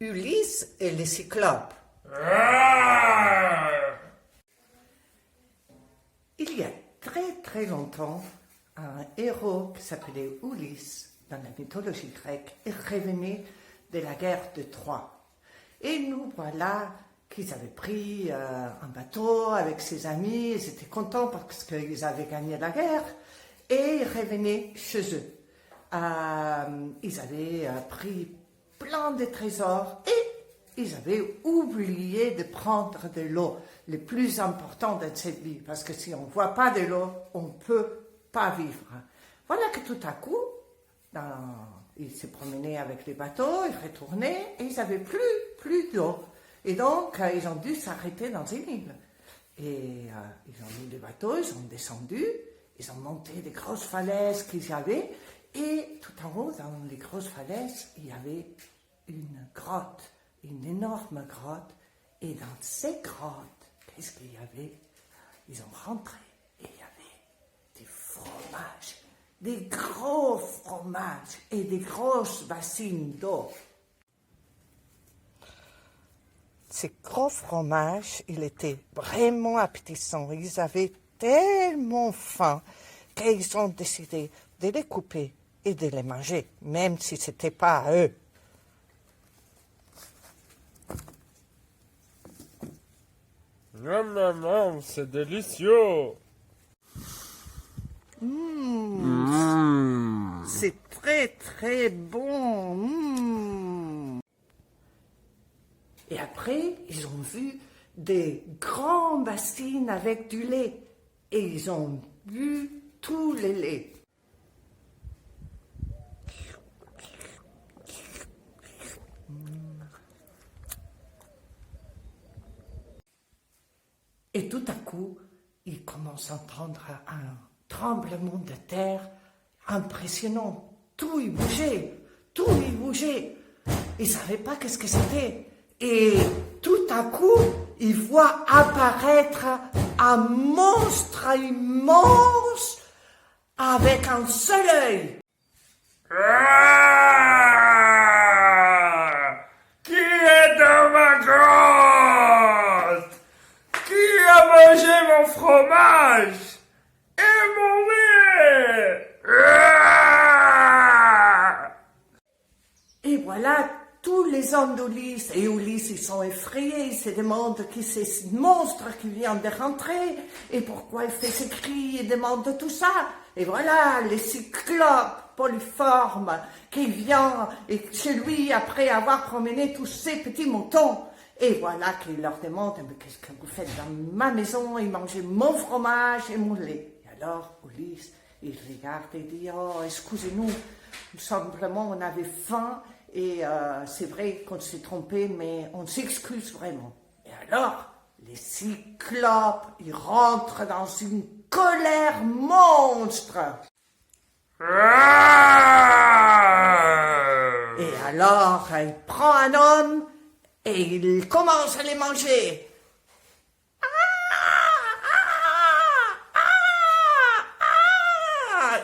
Ulysse et les Cyclopes. Il y a très très longtemps, un héros qui s'appelait Ulysse, dans la mythologie grecque, est revenu de la guerre de Troie. Et nous voilà qu'ils avaient pris un bateau avec ses amis, ils étaient contents parce qu'ils avaient gagné la guerre, et ils revenaient chez eux. Ils avaient pris plein de trésors et ils avaient oublié de prendre de l'eau, le plus important de cette vie, parce que si on ne voit pas de l'eau, on ne peut pas vivre. Voilà que tout à coup, ils se promenaient avec les bateaux, ils retournaient et ils n'avaient plus d'eau. Et donc, ils ont dû s'arrêter dans une île. Et ils ont mis les bateaux, ils ont descendu, ils ont monté des grosses falaises qu'ils y avaient. Et tout en haut, dans les grosses falaises, il y avait une grotte, une énorme grotte. Et dans ces grottes, qu'est-ce qu'il y avait? Ils ont rentré et il y avait des fromages, des gros fromages et des grosses bassines d'eau. Ces gros fromages, ils étaient vraiment appétissants. Ils avaient tellement faim qu'ils ont décidé de les couper et de les manger, même si ce n'était pas à eux. Miam, miam, miam, c'est délicieux. C'est très très bon. Et après, ils ont vu des grandes bassines avec du lait. Et ils ont bu tout le lait. Et tout à coup, ils commencent à entendre un tremblement de terre impressionnant. Tout y bougeait. Ils ne savaient pas qu'est-ce que c'était. Et tout à coup, ils voient apparaître un monstre immense avec un seul œil. Qui est dans ma grotte? Qui a mangé mon fromage et mon lait? Et voilà, tous les hommes d'Ulysse et Ulysse, ils sont effrayés, ils se demandent qui c'est ce monstre qui vient de rentrer et pourquoi il fait ces cris, ils demandent tout ça. Et voilà, les cyclopes polyformes qui viennent chez lui après avoir promené tous ces petits moutons. Et voilà qu'il leur demande, mais qu'est-ce que vous faites dans ma maison? Ils mangent mon fromage et mon lait. Et alors, Ulysse, il regarde et dit, oh, excusez-nous, simplement on avait faim. Et c'est vrai qu'on s'est trompé, mais on s'excuse vraiment. Et alors, les cyclopes, ils rentrent dans une colère monstre. Et alors, il prend un homme et il commence à les manger.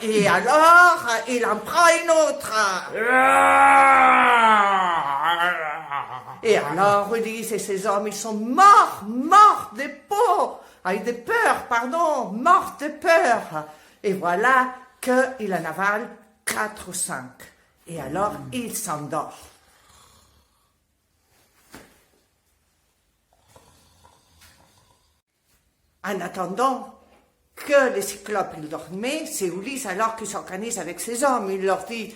Et alors, il en prend une autre. Et alors, Ulysse et ses hommes, ils sont morts de peur, morts de peur. Et voilà qu'il en avale 4 ou 5. Et alors, il s'endort. En attendant que les cyclopes ils dormaient, c'est Ulysse alors qui s'organise avec ses hommes. Il leur dit,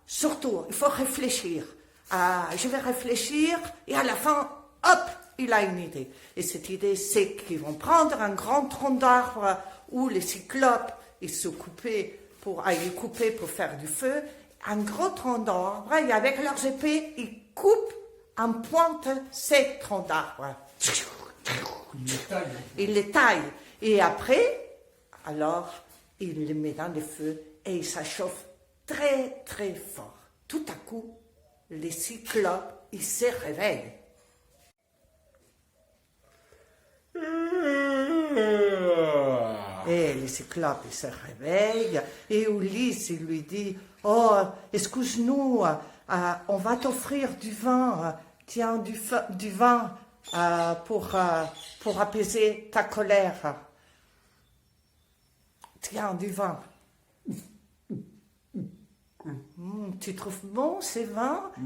surtout, il faut réfléchir. Je vais réfléchir et à la fin, hop, il a une idée. Et cette idée, c'est qu'ils vont prendre un grand tronc d'arbre où les cyclopes, ils se coupaient pour faire du feu. Un gros tronc d'arbre et avec leurs épées, ils coupent en pointe ces troncs d'arbre. Il les taille. Et après, alors, il les met dans le feu et ça chauffe très, très fort. Tout à coup, les cyclopes, ils se réveillent. Et les cyclopes, ils se réveillent. Et Ulysse, il lui dit, oh, excuse-nous, on va t'offrir du vin, tiens, du vin pour apaiser ta colère. Tiens, du vin. Tu trouves bon ces vins? Il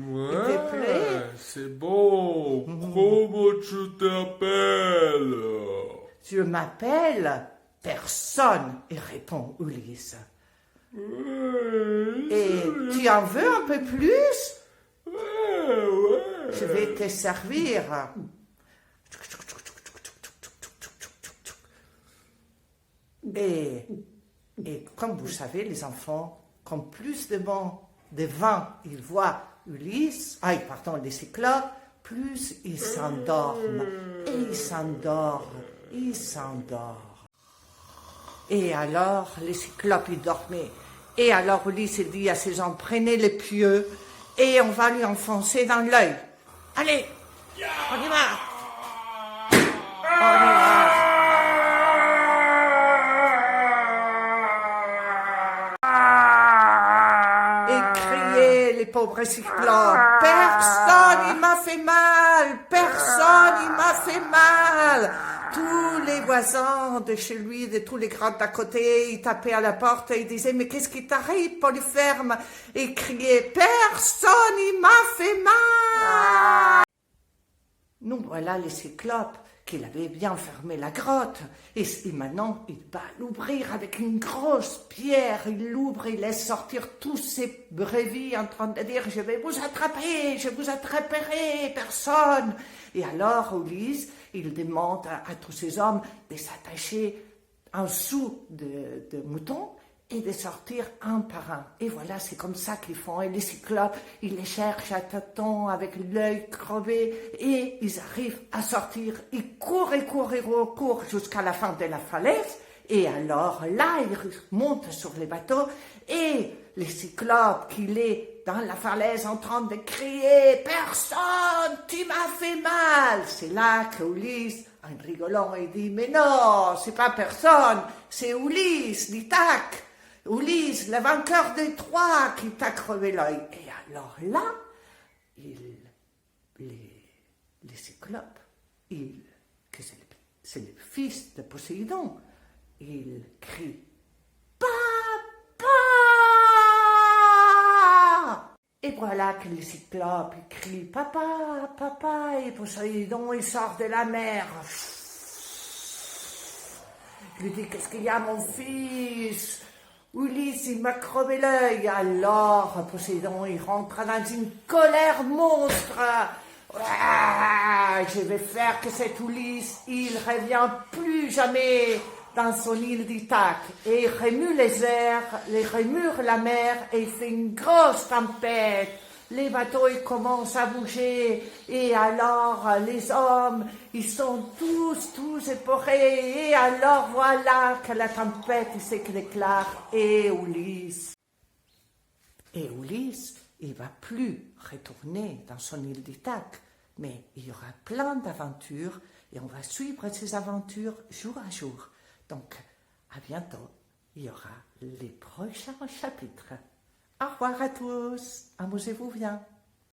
te plaît? C'est bon. Comment tu t'appelles? Je m'appelle personne, et répond Ulysse. Et tu en veux un peu plus? Je vais te servir. Et comme vous savez, les enfants, comme plus de vin ils voient Ulysse, les cyclopes, plus ils s'endorment. Et ils s'endorment. Ils s'endorment. Et alors, les cyclopes, ils dormaient. Et alors, Ulysse dit à ses hommes, prenez les pieux et on va lui enfoncer dans l'œil. Allez, on y va. On y va. Et criez, les pauvres cyclopes, personne, il m'a fait mal, personne, il m'a fait mal. Tous les voisins de chez lui, de tous les grands d'à côté, ils tapaient à la porte et ils disaient, mais qu'est-ce qui t'arrive, Polypherme? Et criaient, personne, il m'a fait mal. Nous voilà les cyclopes, qu'il avait bien fermé la grotte. Et maintenant, il va l'ouvrir avec une grosse pierre. Il l'ouvre, il laisse sortir tous ses brebis en train de dire, je vais vous attraper, je vous attraperai, personne. Et alors, Ulysse, il demande à tous ces hommes de s'attacher un sou de mouton et de sortir un par un. Et voilà, c'est comme ça qu'ils font. Et les cyclopes, ils les cherchent à tâtons avec l'œil crevé et ils arrivent à sortir. Ils courent jusqu'à la fin de la falaise. Et alors là, ils montent sur les bateaux et les cyclopes qu'il est dans la falaise en train de crier « Personne, tu m'as fait mal !» C'est là que Ulysse, en rigolant, il dit « Mais non, c'est pas personne, c'est Ulysse d'Ithaque, Ulysse, le vainqueur des Troies qui t'a crevé l'œil. » Et alors là, les cyclopes, c'est le fils de Poséidon, il crie « Papa !» Et voilà que les cyclopes crient « Papa, papa !» Et Poséidon, il sort de la mer. Il lui dit « Qu'est-ce qu'il y a, mon fils ? Ulysse, il m'a crevé l'œil. » Alors Poséidon, il rentre dans une colère monstre. Je vais faire que cet Ulysse, il ne revient plus jamais dans son île d'Ithaque. Et il remue les airs, il remue la mer et il fait une grosse tempête. Les bateaux, ils commencent à bouger. Et alors, les hommes, ils sont tous épeurés. Et alors, voilà que la tempête, il s'éclare. Et Ulysse, il va plus retourner dans son île d'Ithaque. Mais il y aura plein d'aventures et on va suivre ces aventures jour à jour. Donc, à bientôt. Il y aura les prochains chapitres. Au revoir à tous. Amusez-vous bien.